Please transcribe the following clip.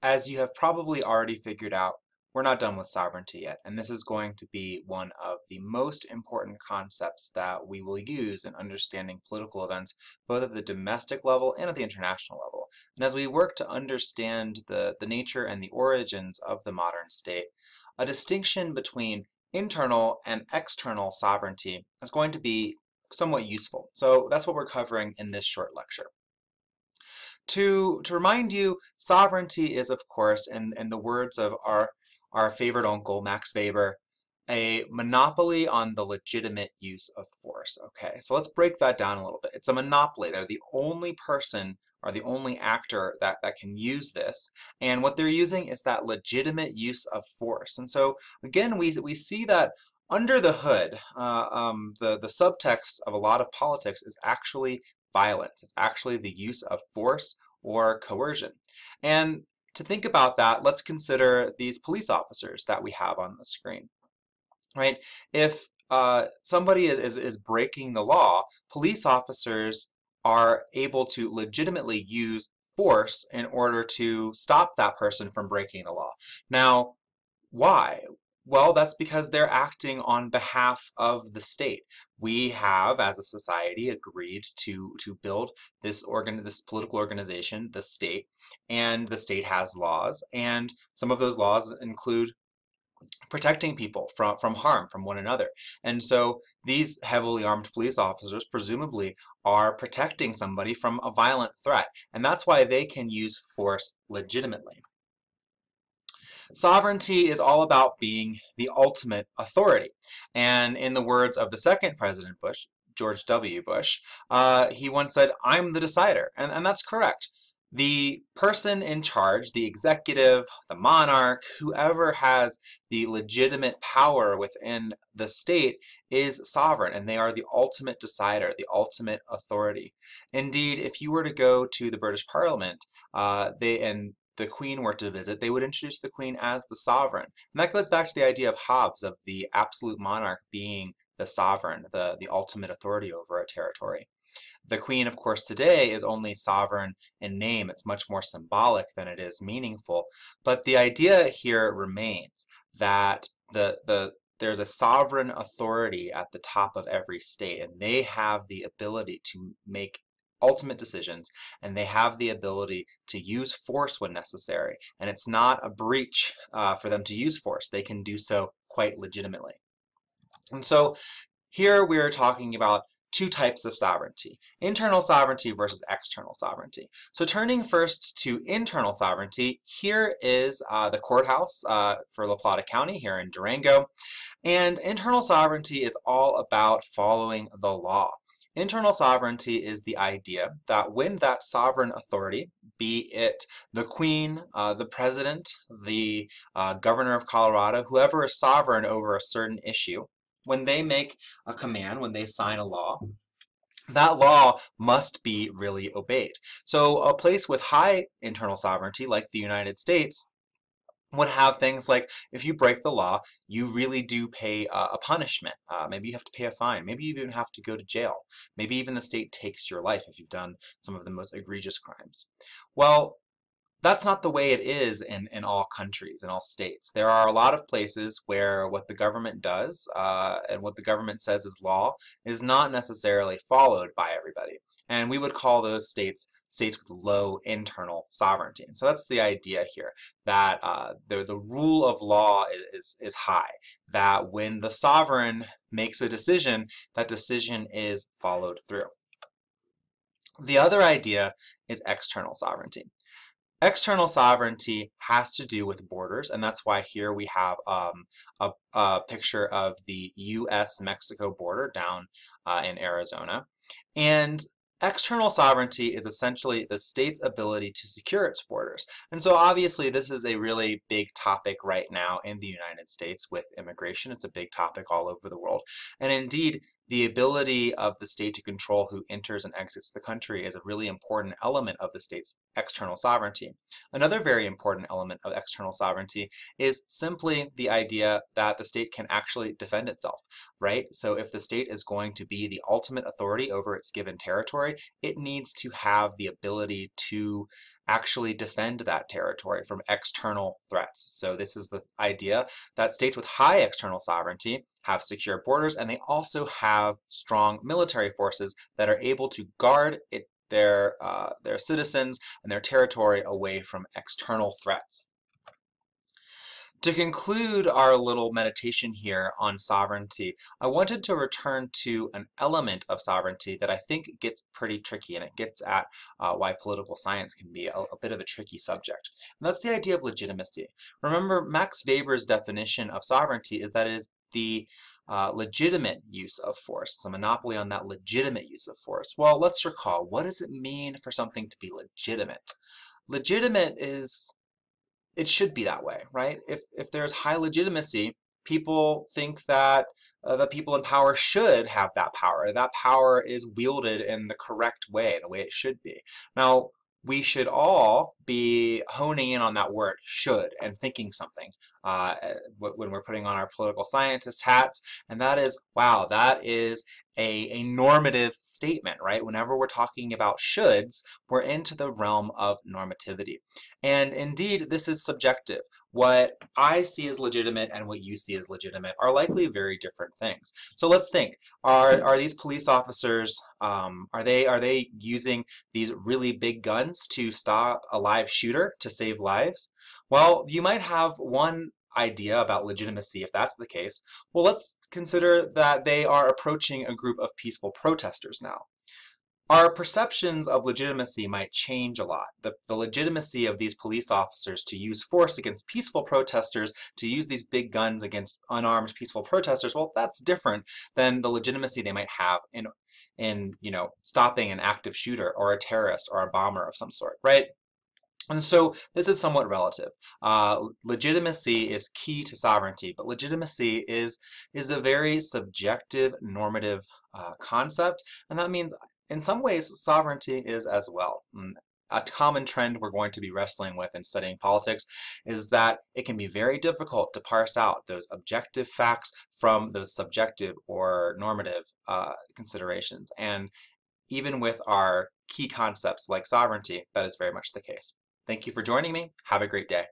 As you have probably already figured out, we're not done with sovereignty yet, and this is going to be one of the most important concepts that we will use in understanding political events, both at the domestic level and at the international level. And as we work to understand the nature and the origins of the modern state, a distinction between internal and external sovereignty is going to be somewhat useful. So that's what we're covering in this short lecture. To remind you, sovereignty is, of course, in the words of our favorite uncle, Max Weber, a monopoly on the legitimate use of force. Okay, so let's break that down a little bit. It's a monopoly. They're the only person or the only actor that can use this. And what they're using is that legitimate use of force. And so, again, we see that under the hood, the subtext of a lot of politics is actually violence. It's actually the use of force or coercion. And to think about that, let's consider these police officers that we have on the screen, right? If somebody is breaking the law, police officers are able to legitimately use force in order to stop that person from breaking the law. Now, why? Well, that's because they're acting on behalf of the state. We have, as a society, agreed to build this political organization, the state, and the state has laws, and some of those laws include protecting people from harm from one another. And so these heavily armed police officers presumably are protecting somebody from a violent threat, and that's why they can use force legitimately. Sovereignty is all about being the ultimate authority. And in the words of the second President Bush, George W. Bush, he once said, "I'm the decider." And that's correct. The person in charge, the executive, the monarch, whoever has the legitimate power within the state is sovereign, and they are the ultimate decider, the ultimate authority. Indeed, if you were to go to the British Parliament, and the Queen were to visit, they would introduce the Queen as the sovereign. And that goes back to the idea of Hobbes, of the absolute monarch being the sovereign, the ultimate authority over a territory. The Queen, of course, today is only sovereign in name. It's much more symbolic than it is meaningful. But the idea here remains that there's a sovereign authority at the top of every state, and they have the ability to make ultimate decisions, and they have the ability to use force when necessary. And it's not a breach for them to use force. They can do so quite legitimately. And so here we are talking about two types of sovereignty, internal sovereignty versus external sovereignty. So turning first to internal sovereignty, here is the courthouse for La Plata County here in Durango. And internal sovereignty is all about following the law. Internal sovereignty is the idea that when that sovereign authority, be it the Queen, the President, the Governor of Colorado, whoever is sovereign over a certain issue, when they make a command, when they sign a law, that law must be really obeyed. So a place with high internal sovereignty, like the United States, would have things like, if you break the law, you really do pay a punishment. Maybe you have to pay a fine. Maybe you even have to go to jail. Maybe even the state takes your life if you've done some of the most egregious crimes. Well, that's not the way it is in all countries, in all states. There are a lot of places where what the government does and what the government says is law is not necessarily followed by everybody. And we would call those states states with low internal sovereignty. And so that's the idea here, that the rule of law is high, that when the sovereign makes a decision, that decision is followed through. The other idea is external sovereignty. External sovereignty has to do with borders, and that's why here we have a picture of the U.S.-Mexico border down in Arizona. And external sovereignty is essentially the state's ability to secure its borders. And so obviously this is a really big topic right now in the United States with immigration. It's a big topic all over the world. And indeed, the ability of the state to control who enters and exits the country is a really important element of the state's external sovereignty. Another very important element of external sovereignty is simply the idea that the state can actually defend itself, right? So if the state is going to be the ultimate authority over its given territory, it needs to have the ability to actually defend that territory from external threats. So this is the idea that states with high external sovereignty have secure borders, and they also have strong military forces that are able to guard their citizens and their territory away from external threats. To conclude our little meditation here on sovereignty, I wanted to return to an element of sovereignty that I think gets pretty tricky, and it gets at why political science can be a bit of a tricky subject. And that's the idea of legitimacy. Remember, Max Weber's definition of sovereignty is that it is the legitimate use of force. It's a monopoly on that legitimate use of force. Well, let's recall, what does it mean for something to be legitimate? Legitimate is it should be that way, right? If there's high legitimacy, people think that the people in power should have that power. That power is wielded in the correct way, the way it should be. Now, we should all be honing in on that word should and thinking something when we're putting on our political scientist hats, and that is, wow, that is a normative statement, right? Whenever we're talking about shoulds, we're into the realm of normativity. And indeed, this is subjective. What I see as legitimate and what you see as legitimate are likely very different things. So let's think, are these police officers, are they using these really big guns to stop a live shooter to save lives? Well, you might have one idea about legitimacy if that's the case. Well, let's consider that they are approaching a group of peaceful protesters now. Our perceptions of legitimacy might change a lot. The legitimacy of these police officers to use force against peaceful protesters, to use these big guns against unarmed peaceful protesters, well, that's different than the legitimacy they might have in stopping an active shooter or a terrorist or a bomber of some sort, right? And so this is somewhat relative. Legitimacy is key to sovereignty, but legitimacy is a very subjective, normative concept, and that means in some ways sovereignty is as well. And a common trend we're going to be wrestling with in studying politics is that it can be very difficult to parse out those objective facts from those subjective or normative considerations. And even with our key concepts like sovereignty, that is very much the case. Thank you for joining me. Have a great day.